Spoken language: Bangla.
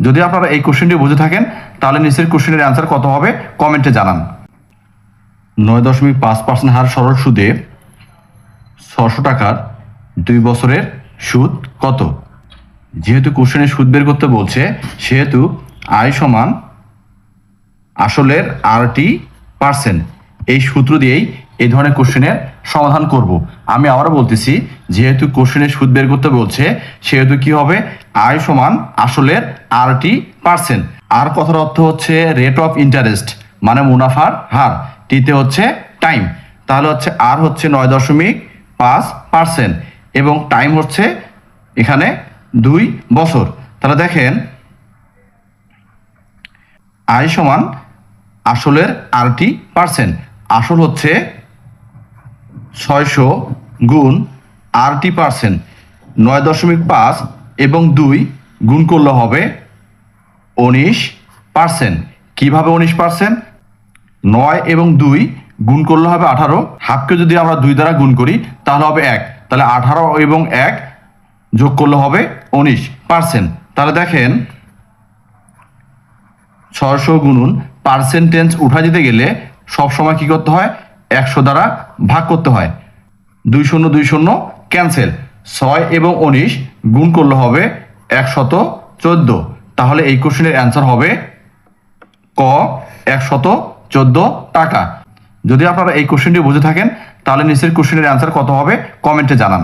যদি আপনারা এই কোশ্চেনটি বুঝে থাকেন তাহলে নিচের কোশ্চেনের অ্যান্সার কত হবে কমেন্টে জানান। 9.5% হার সরল সুদে 600 টাকার 2 বছরের সুদ কত? যেহেতু কোশ্চেনে সুদ বের করতে বলছে সেহেতু আয় সমান আসলের RT%, এই সূত্র দিয়েই এই ধরনের কোশ্চেনের সমাধান করব। আমি আবারও বলতেছি, যেহেতু কোশ্চেনে সুদ বের করতে বলছে সেহেতু কি হবে, আয় সমান আসলের RT%। আর কথার অর্থ হচ্ছে রেট অফ ইন্টারেস্ট মানে মুনাফার হার, টিতে হচ্ছে টাইম। তাহলে হচ্ছে আর হচ্ছে 9.5% এবং টাইম হচ্ছে এখানে 2 বছর। তাহলে দেখেন আয় সমান আসলের RT%, আসল হচ্ছে 600 গুণ RT%, 9.5 এবং 2 গুণ করলে হবে 19%। কিভাবে 19%? 9 এবং 2 গুণ করলে হবে 18, হাফকে যদি আমরা 2 দ্বারা গুণ করি তাহলে হবে 1, তাহলে 18 এবং 1 যোগ করলে হবে 19%। তাহলে দেখেন 600 গুণুন পার্সেন্টেজ উঠা দিতে গেলে সবসময় কি করতে হয়, 100 দ্বারা ভাগ করতে হয়। 2 শূন্য 2 শূন্য ক্যান্সেল, 6 এবং 19 গুণ করলে হবে 114। তাহলে এই কোশ্চেনের অ্যান্সার হবে ক 114 টাকা। যদি আপনারা এই কোশ্চেনটি বুঝে থাকেন তাহলে নিচের কোশ্চেনের অ্যান্সার কত হবে কমেন্টে জানান।